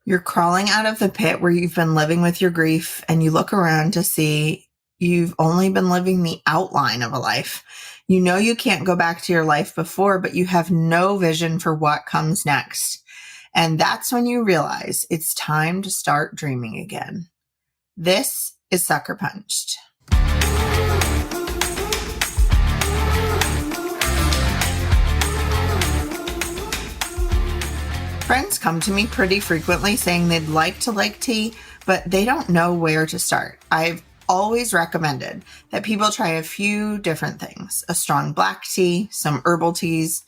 You're crawling out of the pit where you've been living with your grief, and you look around to see you've only been living the outline of a life. You know you can't go back to your life before, but you have no vision for what comes next. And that's when you realize it's time to start dreaming again. This is Sucker Punched. Friends come to me pretty frequently saying they'd like to like tea, but they don't know where to start. I've always recommended that people try a few different things: a strong black tea, some herbal teas,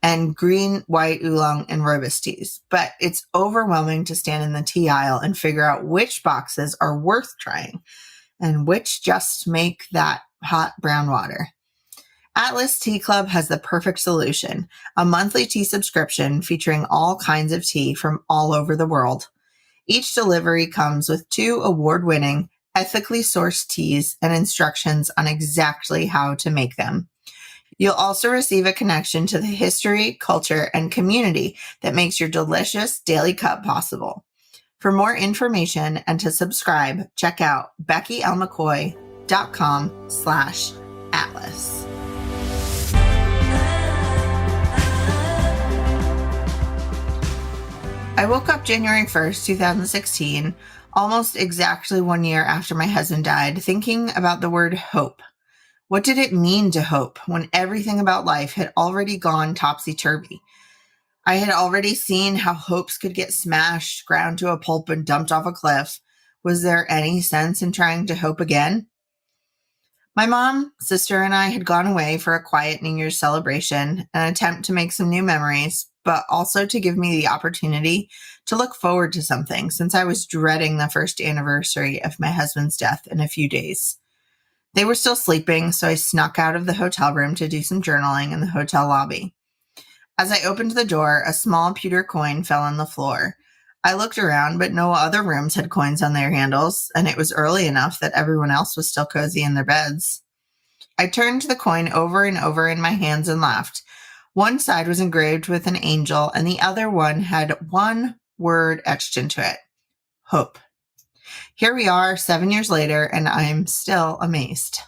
and green, white, oolong, and rooibos teas. But it's overwhelming to stand in the tea aisle and figure out which boxes are worth trying and which just make that hot brown water. Atlas Tea Club has the perfect solution: a monthly tea subscription featuring all kinds of tea from all over the world. Each delivery comes with 2 award-winning, ethically sourced teas and instructions on exactly how to make them. You'll also receive a connection to the history, culture, and community that makes your delicious daily cup possible. For more information and to subscribe, check out BeckyLMcCoy.com/Atlas. I woke up January 1st, 2016, almost exactly 1 year after my husband died, thinking about the word hope. What did it mean to hope when everything about life had already gone topsy-turvy? I had already seen how hopes could get smashed, ground to a pulp, and dumped off a cliff. Was there any sense in trying to hope again? My mom, sister, and I had gone away for a quiet New Year's celebration, an attempt to make some new memories, but also to give me the opportunity to look forward to something, since I was dreading the first anniversary of my husband's death in a few days. They were still sleeping, so I snuck out of the hotel room to do some journaling in the hotel lobby. As I opened the door, a small pewter coin fell on the floor. I looked around, but no other rooms had coins on their handles, and it was early enough that everyone else was still cozy in their beds. I turned the coin over and over in my hands and laughed. One side was engraved with an angel, and the other one had one word etched into it: hope. Here we are 7 years later, and I'm still amazed.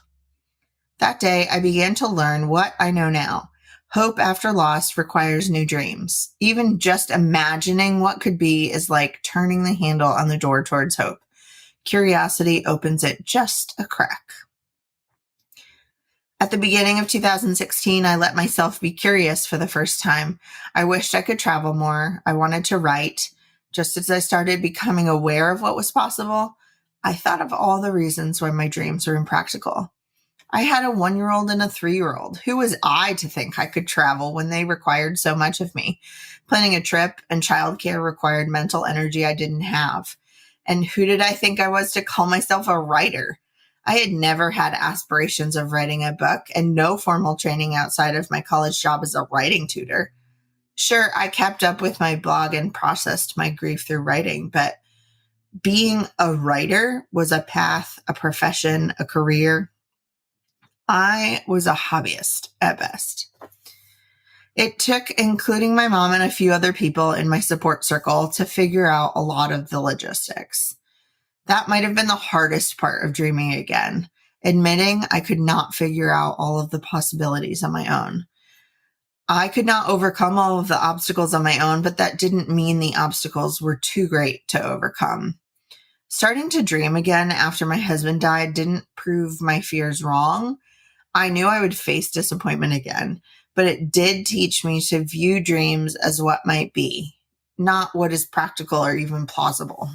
That day, I began to learn what I know now. Hope after loss requires new dreams. Even just imagining what could be is like turning the handle on the door towards hope. Curiosity opens it just a crack. At the beginning of 2016, I let myself be curious for the first time. I wished I could travel more. I wanted to write. Just as I started becoming aware of what was possible, I thought of all the reasons why my dreams were impractical. I had a 1-year-old and a 3-year-old. Who was I to think I could travel when they required so much of me? Planning a trip and childcare required mental energy I didn't have. And who did I think I was to call myself a writer? I had never had aspirations of writing a book and no formal training outside of my college job as a writing tutor. Sure, I kept up with my blog and processed my grief through writing, but being a writer was a path, a profession, a career. I was a hobbyist at best. It took including my mom and a few other people in my support circle to figure out a lot of the logistics. That might have been the hardest part of dreaming again, admitting I could not figure out all of the possibilities on my own. I could not overcome all of the obstacles on my own, but that didn't mean the obstacles were too great to overcome. Starting to dream again after my husband died didn't prove my fears wrong. I knew I would face disappointment again, but it did teach me to view dreams as what might be, not what is practical or even plausible.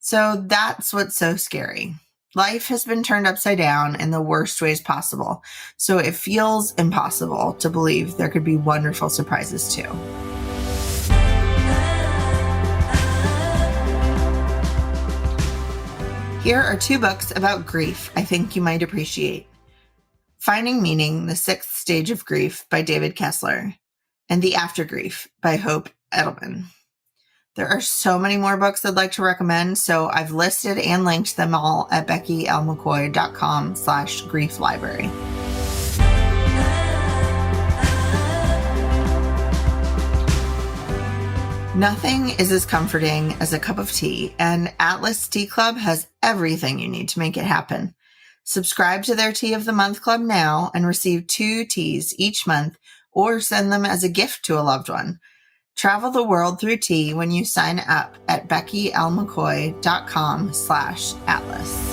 So that's what's so scary. Life has been turned upside down in the worst ways possible, so it feels impossible to believe there could be wonderful surprises too. Here are 2 books about grief I think you might appreciate. Finding Meaning, The Sixth Stage of Grief by David Kessler, and The After Grief by Hope Edelman. There are so many more books I'd like to recommend, so I've listed and linked them all at BeckyLMcCoy.com/grief-library. Nothing is as comforting as a cup of tea, and Atlas Tea Club has everything you need to make it happen. Subscribe to their Tea of the Month Club now and receive 2 teas each month, or send them as a gift to a loved one. Travel the world through tea when you sign up at beckylmccoy.com/atlas.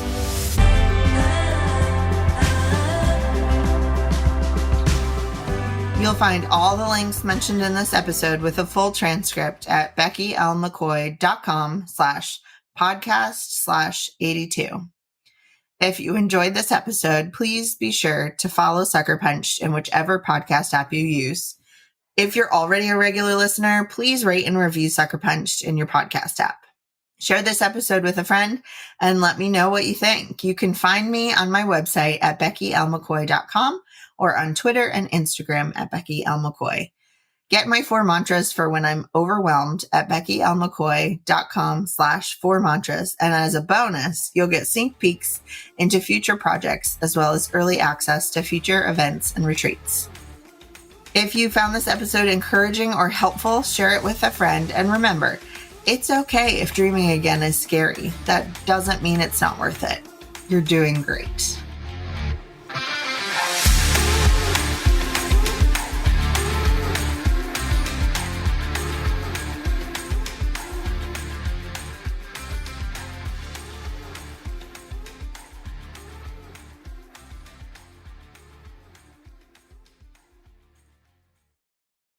You'll find all the links mentioned in this episode with a full transcript at beckylmccoy.com/podcast/82. If you enjoyed this episode, please be sure to follow Sucker Punched in whichever podcast app you use. If you're already a regular listener, please rate and review Sucker Punched in your podcast app. Share this episode with a friend and let me know what you think. You can find me on my website at beckylmccoy.com or on Twitter and Instagram at beckylmccoy. Get my 4 mantras for when I'm overwhelmed at beckylmccoy.com/4mantras. And as a bonus, you'll get sneak peeks into future projects as well as early access to future events and retreats. If you found this episode encouraging or helpful, share it with a friend. And remember, it's okay if dreaming again is scary. That doesn't mean it's not worth it. You're doing great.